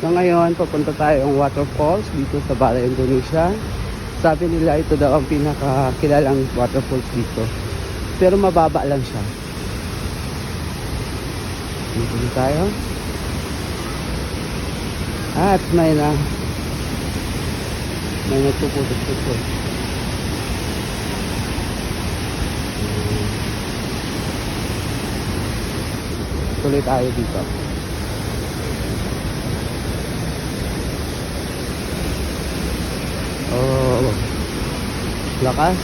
So ngayon, papunta tayong waterfalls dito sa Balay, Indonesia. Sabi nila ito daw ang pinakakilalang waterfalls dito. Pero mababa lang siya. Dito tayo. At may nagpuputok-putok. Tuloy tayo dito. Oh, lakas.